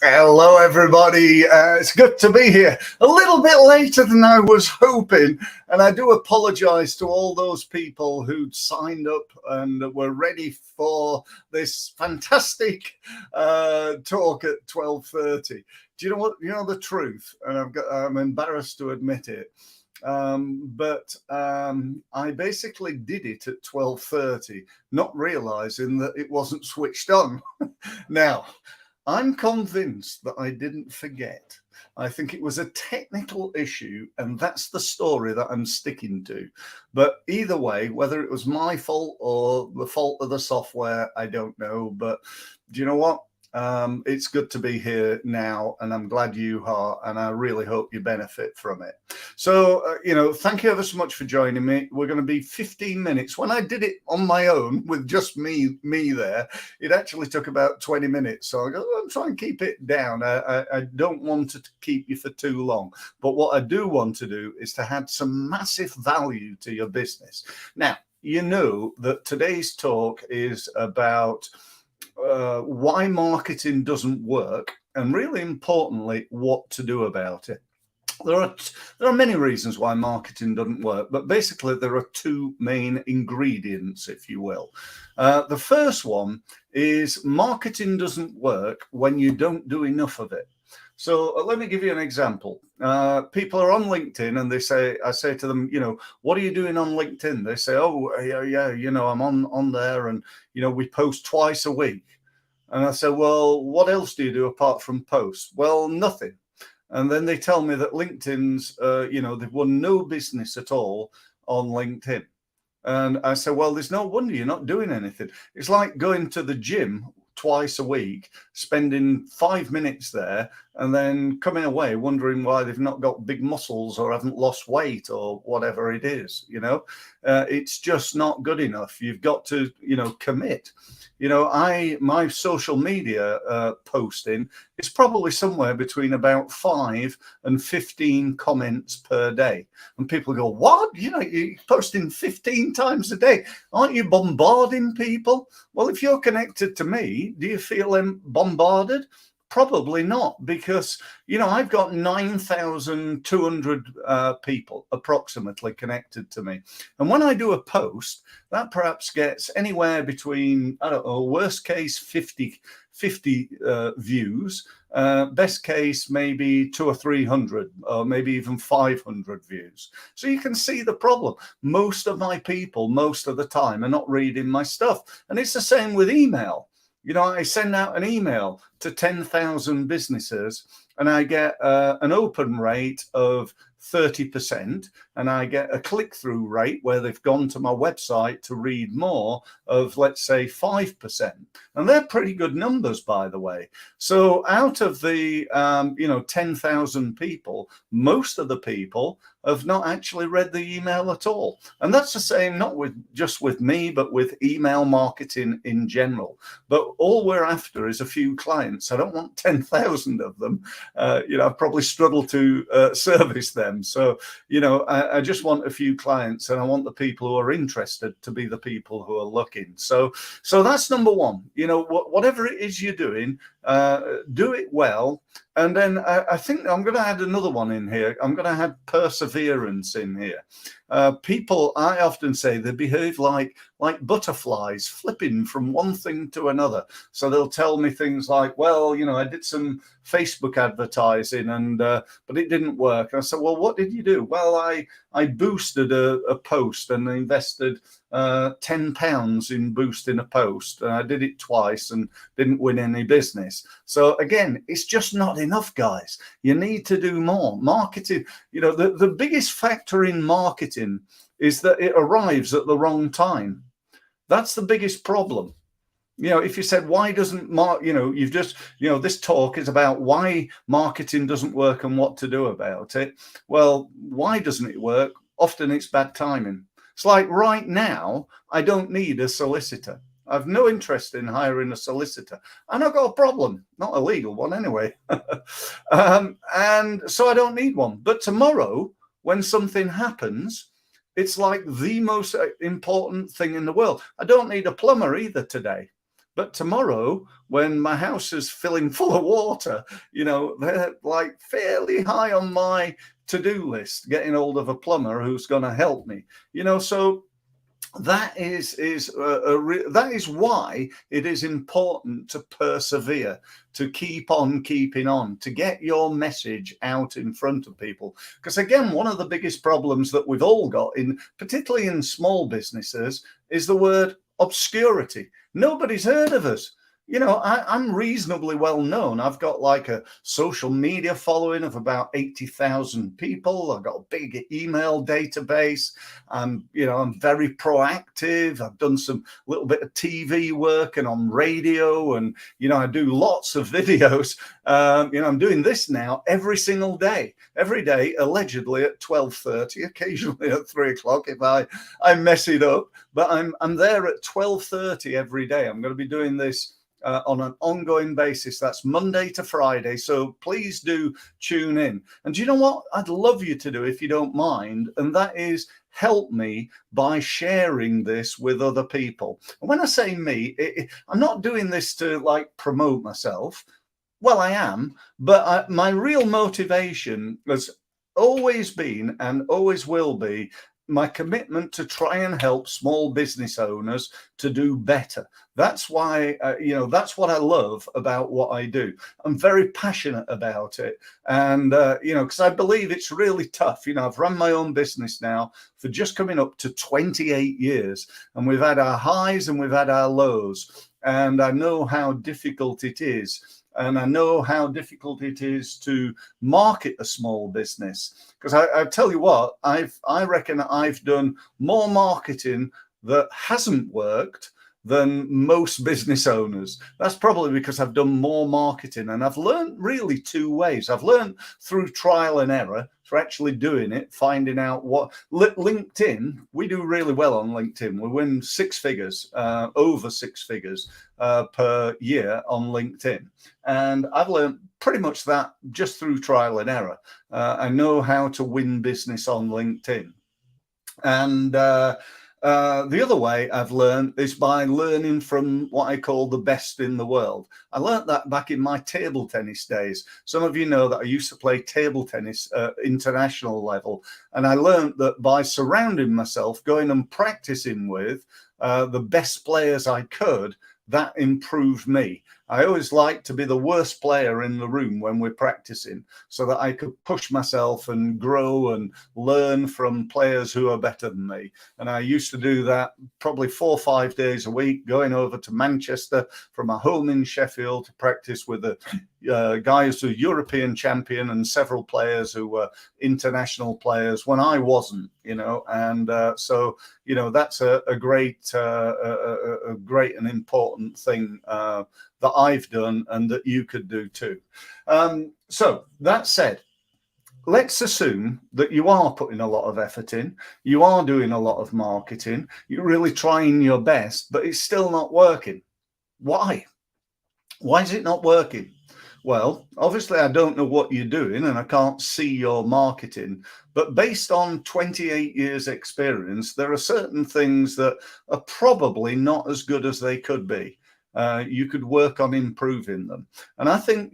Hello, everybody. It's good to be here. A little bit later than I was hoping, and I do apologize to all those people who'd signed up and were ready for this fantastic talk at 12:30. Do you know what? You know the truth, and I'm embarrassed to admit it. But I basically did it at 12:30, not realizing that it wasn't switched on. Now, I'm convinced that I didn't forget. I think it was a technical issue, and that's the story that I'm sticking to. But either way, whether it was my fault or the fault of the software, I don't know. But do you know what? It's good to be here now, and I'm glad you are, and I really hope you benefit from it. So, thank you ever so much for joining me. We're going to be 15 minutes. When I did it on my own with just me there, it actually took about 20 minutes. So I'll try and keep it down. I don't want to keep you for too long. But what I do want to do is to add some massive value to your business. Now, you know that today's talk is about why marketing doesn't work, and really importantly, what to do about it. There are many reasons why marketing doesn't work, but basically there are two main ingredients, if you will. The first one is marketing doesn't work when you don't do enough of it. So let me give you an example. People are on LinkedIn and I say to them, what are you doing on LinkedIn? They say, oh, yeah, I'm on there, and, we post twice a week. And I say, well, what else do you do apart from post? Well, nothing. And then they tell me that LinkedIn's, they've won no business at all on LinkedIn. And I say, well, there's no wonder you're not doing anything. It's like going to the gym twice a week, spending 5 minutes there, and then coming away wondering why they've not got big muscles or haven't lost weight or whatever it is. It's just not good enough. You've got to, commit. My social media posting is probably somewhere between about 5 and 15 comments per day. And people go, what? You're posting 15 times a day. Aren't you bombarding people? Well, if you're connected to me, do you feel bombarded? Probably not, because, I've got 9,200 people approximately connected to me. And when I do a post, that perhaps gets anywhere between, I don't know, worst case, 50 views, best case, maybe 200 or 300, or maybe even 500 views. So you can see the problem. Most of my people, most of the time, are not reading my stuff. And it's the same with email. I send out an email to 10,000 businesses, and I get an open rate of 30%, and I get a click-through rate where they've gone to my website to read more of, let's say, 5%. And they're pretty good numbers, by the way. So out of the, 10,000 people, most of the people have not actually read the email at all. And that's the same, not just with me, but with email marketing in general. But all we're after is a few clients. I don't want 10,000 of them. I've probably struggled to service them. So, I just want a few clients, and I want the people who are interested to be the people who are looking. So that's number one. Whatever it is you're doing, do it well. And then I think I'm going to add another one in here. I'm going to add perseverance in here. People, I often say, they behave like butterflies, flipping from one thing to another. So they'll tell me things like, well, I did some Facebook advertising, but it didn't work. And I said, well, what did you do? Well, I boosted a post and invested £10 in boosting a post. And I did it twice and didn't win any business. So again, it's just not enough, guys. You need to do more. Marketing, the biggest factor in marketing is that it arrives at the wrong time. That's the biggest problem. If you said, why doesn't you've just, this talk is about why marketing doesn't work and what to do about it. Well, why doesn't it work? Often it's bad timing. It's like right now, I don't need a solicitor. I've no interest in hiring a solicitor, and I've got a problem, not a legal one anyway. And so I don't need one. But tomorrow, when something happens, it's like the most important thing in the world. I don't need a plumber either today. But tomorrow, when my house is filling full of water, they're like fairly high on my to-do list, getting hold of a plumber who's going to help me. So that that is why it is important to persevere, to keep on keeping on, to get your message out in front of people. Because again, one of the biggest problems that we've all got, particularly in small businesses, is the word obscurity. Nobody's heard of us. I'm reasonably well known. I've got like a social media following of about 80,000 people. I've got a big email database. I'm very proactive. I've done some little bit of TV work and on radio, and I do lots of videos. I'm doing this now every single day, allegedly at 12:30, occasionally at 3 o'clock if I mess it up. But I'm there at 12:30 every day. I'm going to be doing this on an ongoing basis. That's Monday to Friday. So please do tune in. And do you know what I'd love you to do, if you don't mind? And that is help me by sharing this with other people. And when I say me, I'm not doing this to like promote myself. Well, I am, but my real motivation has always been and always will be my commitment to try and help small business owners to do better. That's why, that's what I love about what I do. I'm very passionate about it. And, because I believe it's really tough. I've run my own business now for just coming up to 28 years. And we've had our highs and we've had our lows. And I know how difficult it is. And I know how difficult it is to market a small business. Because I tell you what, I reckon I've done more marketing that hasn't worked than most business owners. That's probably because I've done more marketing, and I've learned really two ways. I've learned through trial and error, through actually doing it, finding out what LinkedIn, we do really well on LinkedIn. We win six figures, over six figures per year on LinkedIn. And I've learned pretty much that just through trial and error. I know how to win business on LinkedIn. And the other way I've learned is by learning from what I call the best in the world. I learned that back in my table tennis days. Some of you know that I used to play table tennis at international level. And I learned that by surrounding myself, going and practicing with the best players I could, that improved me. I always like to be the worst player in the room when we're practicing, so that I could push myself and grow and learn from players who are better than me. And I used to do that probably 4 or 5 days a week, going over to Manchester from my home in Sheffield to practice with a guy who's a European champion and several players who were international players when I wasn't, and so that's a great and important thing that I've done and that you could do too. So that said, let's assume that you are putting a lot of effort in, you are doing a lot of marketing, you're really trying your best, but it's still not working. Why? Why is it not working? Well, obviously, I don't know what you're doing and I can't see your marketing, but based on 28 years experience, there are certain things that are probably not as good as they could be. You could work on improving them. And I think,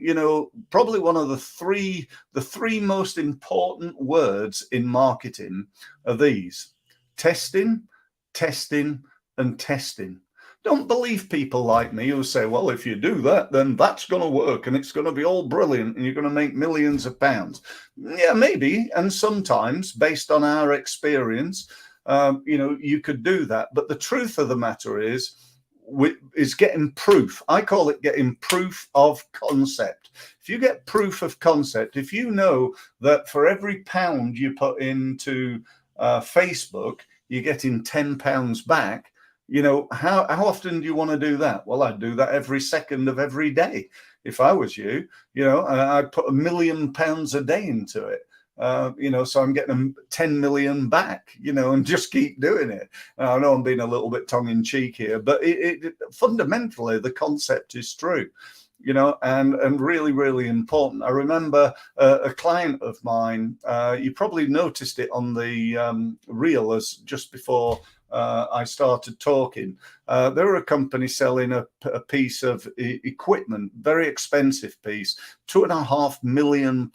probably one of the three most important words in marketing are these: testing, testing, and testing. Don't believe people like me who say, well, if you do that, then that's going to work and it's going to be all brilliant and you're going to make millions of pounds. Yeah, maybe. And sometimes, based on our experience, you could do that. But the truth of the matter is getting proof. I call it getting proof of concept. If you get proof of concept, if you know that for every pound you put into Facebook, you're getting £10 back, how often do you want to do that? Well, I'd do that every second of every day. If I was you, I'd put £1 million a day into it. So I'm getting 10 million back, and just keep doing it. I know I'm being a little bit tongue in cheek here, but it fundamentally, the concept is true, and really, really important. I remember a client of mine, you probably noticed it on the reel as just before I started talking. They were a company selling a piece of equipment, very expensive piece, £2.5 million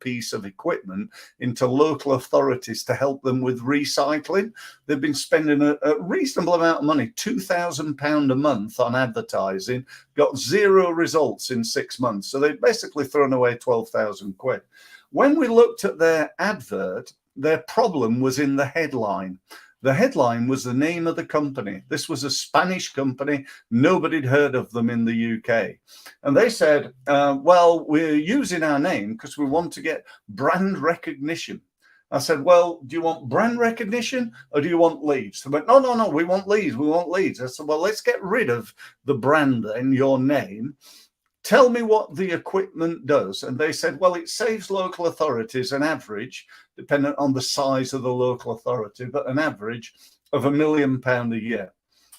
piece of equipment into local authorities to help them with recycling. They've been spending a reasonable amount of money, £2,000 a month on advertising, got zero results in 6 months. So they've basically thrown away 12,000 quid. When we looked at their advert, their problem was in the headline. The headline was the name of the company. This was a Spanish company. Nobody'd heard of them in the UK. And they said, well, we're using our name because we want to get brand recognition. I said, well, do you want brand recognition or do you want leads? They went, no, we want leads. We want leads. I said, well, let's get rid of the brand and your name. Tell me what the equipment does. And they said, well, it saves local authorities an average, dependent on the size of the local authority, but an average of £1 million a year.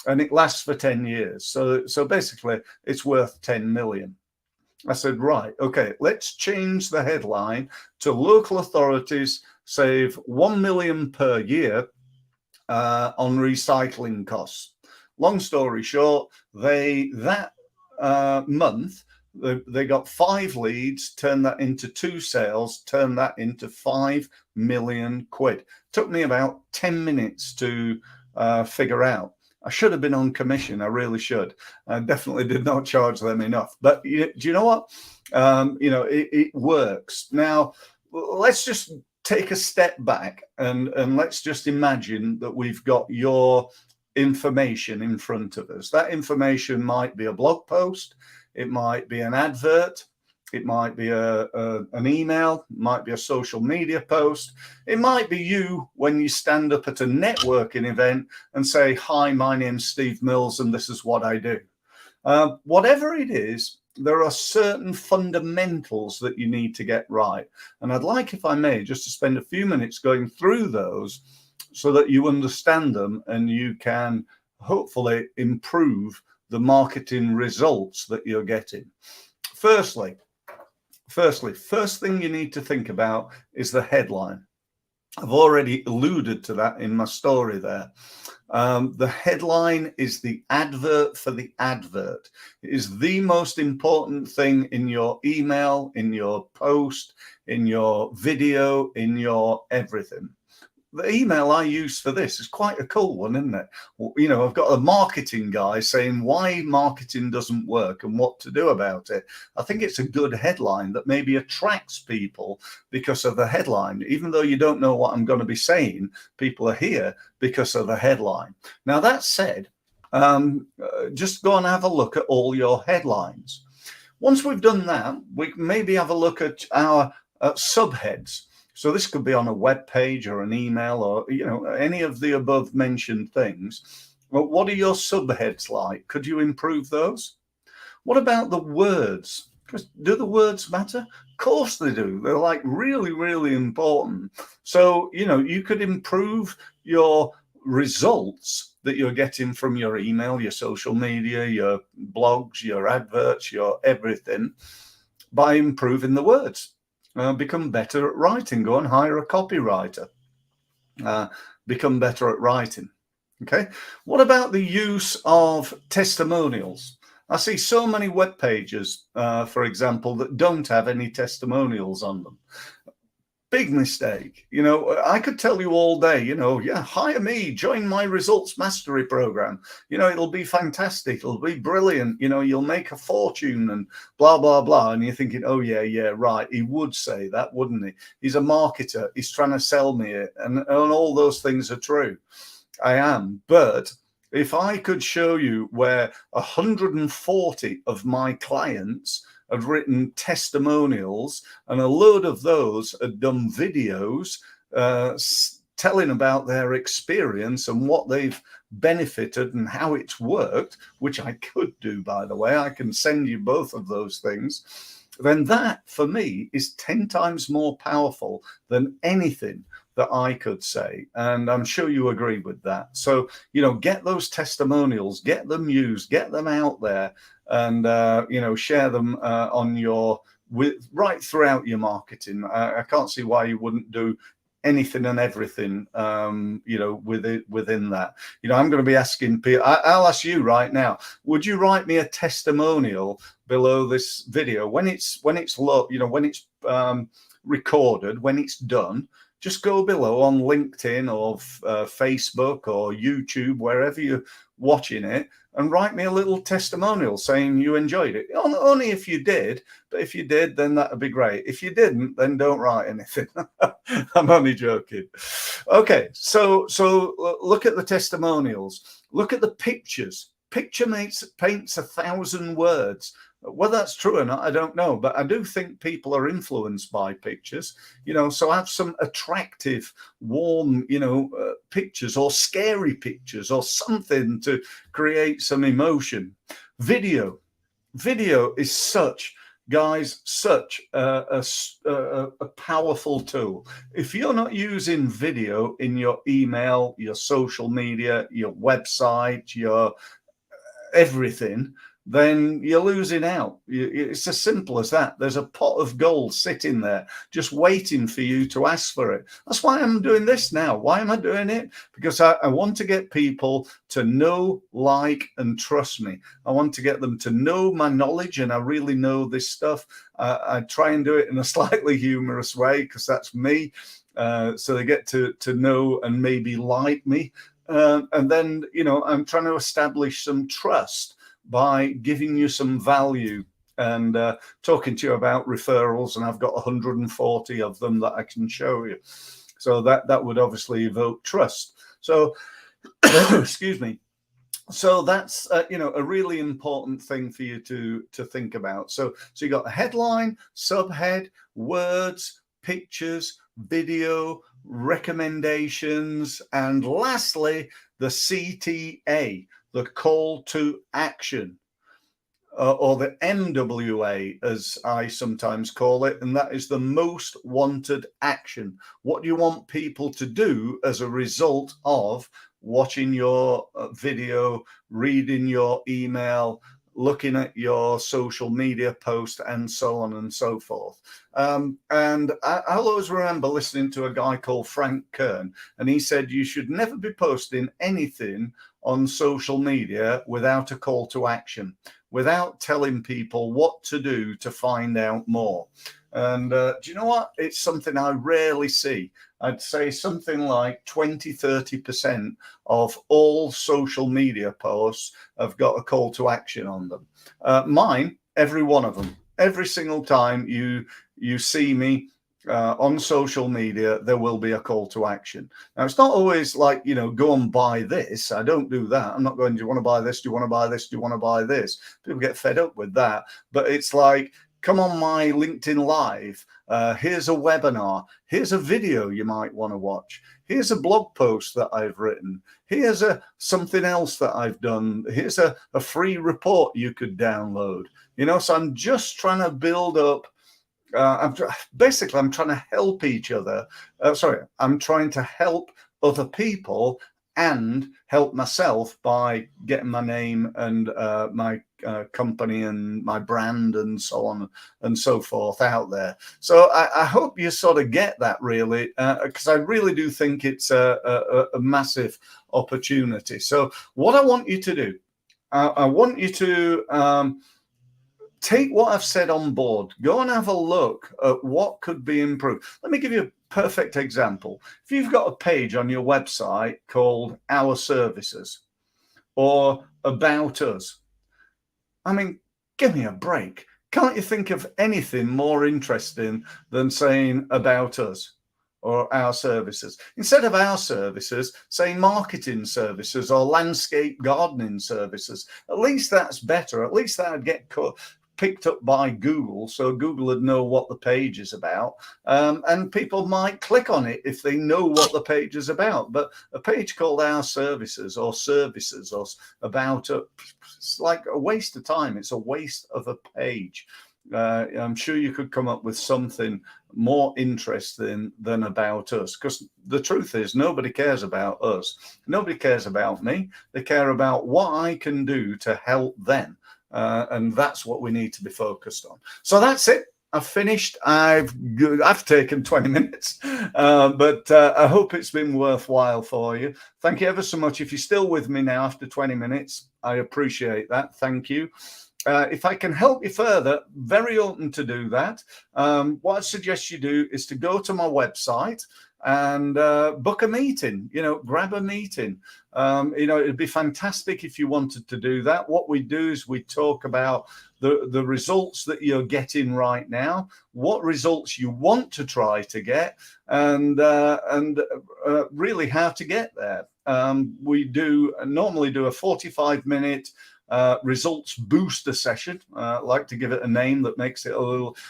And it lasts for 10 years. So basically, it's worth 10 million. I said, right, okay, let's change the headline to local authorities save 1 million per year on recycling costs. Long story short, that month, they got 5 leads, turned that into 2 sales, turned that into 5 million quid. Took me about 10 minutes to figure out. I should have been on commission. I really should. I definitely did not charge them enough. But do you know what? It works. Now, let's just take a step back and let's just imagine that we've got your information in front of us. That information might be a blog post. It might be an advert. It might be an email, it might be a social media post. It might be you when you stand up at a networking event and say, hi, my name's Steve Mills and this is what I do. Whatever it is, there are certain fundamentals that you need to get right. And I'd like, if I may, just to spend a few minutes going through those so that you understand them and you can hopefully improve the marketing results that you're getting. Firstly, first thing you need to think about is the headline. I've already alluded to that in my story there. The headline is the advert for the advert. It is the most important thing in your email, in your post, in your video, in your everything. The email I use for this is quite a cool one, isn't it? I've got a marketing guy saying why marketing doesn't work and what to do about it. I think it's a good headline that maybe attracts people because of the headline. Even though you don't know what I'm going to be saying, people are here because of the headline. Now, that said, just go and have a look at all your headlines. Once we've done that, we can maybe have a look at our subheads. So this could be on a web page or an email or, any of the above mentioned things. Well, what are your subheads like? Could you improve those? What about the words? Do the words matter? Of course they do. They're like really, really important. So, you could improve your results that you're getting from your email, your social media, your blogs, your adverts, your everything by improving the words. Become better at writing. Go and hire a copywriter. Become better at writing. Okay. What about the use of testimonials? I see so many web pages, for example, that don't have any testimonials on them. Big mistake. I could tell you all day, hire me, join my results mastery program. It'll be fantastic. It'll be brilliant. You'll make a fortune and blah, blah, blah. And you're thinking, oh, yeah, right. He would say that, wouldn't he? He's a marketer. He's trying to sell me it. And all those things are true. I am. But if I could show you where 140 of my clients had written testimonials, and a load of those had done videos telling about their experience and what they've benefited and how it's worked, which I could do, by the way. I can send you both of those things. Then that, for me, is 10 times more powerful than anything that I could say. And I'm sure you agree with that. So, get those testimonials, get them used, get them out there, and share them right throughout your marketing. I can't see why you wouldn't do anything and everything, within that. I'm going to be asking people, I'll ask you right now, would you write me a testimonial below this video when it's recorded, when it's done? Just go below on LinkedIn or Facebook or YouTube, wherever you're watching it, and write me a little testimonial saying you enjoyed it. Only if you did, but if you did, then that'd be great. If you didn't, then don't write anything. I'm only joking. Okay, so look at the testimonials. Look at the pictures. Picture paints 1,000 words. Whether that's true or not, I don't know, but I do think people are influenced by pictures, so have some attractive, warm, pictures, or scary pictures, or something to create some emotion. Video is such a powerful tool. If you're not using video in your email, your social media, your website, your everything, then you're losing out. It's as simple as that. There's a pot of gold sitting there just waiting for you to ask for it. That's why I'm doing this now. Why am I doing it? Because I want to get people to know, like, and trust me. I want to get them to know my knowledge, and I really know this stuff. I try and do it in a slightly humorous way because that's me. So they get to know and maybe like me. And then, I'm trying to establish some trust by giving you some value and talking to you about referrals. And I've got 140 of them that I can show you. So that would obviously evoke trust. So, excuse me. So that's, a really important thing for you to think about. So you got a headline, subhead, words, pictures, video, recommendations, and lastly, the CTA, the call to action, or the MWA, as I sometimes call it, and that is the most wanted action. What do you want people to do as a result of watching your video, reading your email, looking at your social media post, and so on and so forth. And I'll always remember listening to a guy called Frank Kern, and he said you should never be posting anything on social media without a call to action, without telling people what to do to find out more. And do you know what? It's something I rarely see. I'd say something like 20-30% of all social media posts have got a call to action on them. Mine, every one of them. Every single time you see me on social media, there will be a call to action. Now, it's not always like, go and buy this. I don't do that. I'm not going, do you want to buy this? Do you want to buy this? Do you want to buy this? People get fed up with that. But it's like, come on my LinkedIn Live. Here's a webinar. Here's a video you might want to watch. Here's a blog post that I've written. Here's something else that I've done. Here's a free report you could download. So I'm just trying to build up. I'm trying to help each other. I'm trying to help other people and help myself by getting my name and my company and my brand and so on and so forth out there. So I hope you sort of get that, really, because I really do think it's a massive opportunity. So what I want you to do, I want you to take what I've said on board. Go and have a look at what could be improved. Let me give you a perfect example. If you've got a page on your website called Our Services or About Us, I mean, give me a break. Can't you think of anything more interesting than saying About Us or Our Services? Instead of Our Services, say marketing services or landscape gardening services. At least that's better. At least that'd get picked up by Google, so Google would know what the page is about, and people might click on it if they know what the page is about. But a page called Our Services or About Us, it's like a waste of time. It's a waste of a page. I'm sure you could come up with something more interesting than About Us, because the truth is nobody cares about us. Nobody cares about me. They care about what I can do to help them. And that's what we need to be focused on. So that's it. I've finished. I've taken 20 minutes, but I hope it's been worthwhile for you. Thank you ever so much. If you're still with me now after 20 minutes, I appreciate that. Thank you. If I can help you further, very open to do that. What I suggest you do is to go to my website and book a meeting, grab a meeting. It'd be fantastic if you wanted to do that. What we do is we talk about the results that you're getting right now, what results you want to try to get, and really how to get there. We normally do a 45-minute results booster session. Like to give it a name that makes it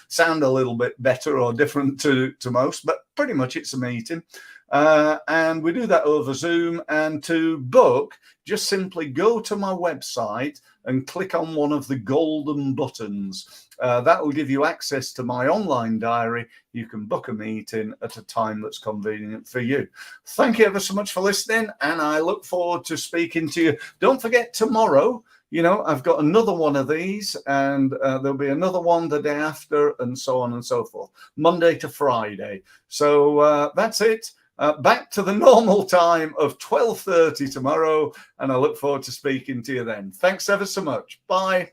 sound a little bit better or different to most, but pretty much it's a meeting. And we do that over Zoom. And to book, just simply go to my website and click on one of the golden buttons. That will give you access to my online diary. You can book a meeting at a time that's convenient for you. Thank you ever so much for listening, and I look forward to speaking to you. Don't forget, tomorrow, I've got another one of these, and there'll be another one the day after, and so on and so forth, Monday to Friday. So that's it. Back to the normal time of 12:30 tomorrow, and I look forward to speaking to you then. Thanks ever so much. Bye.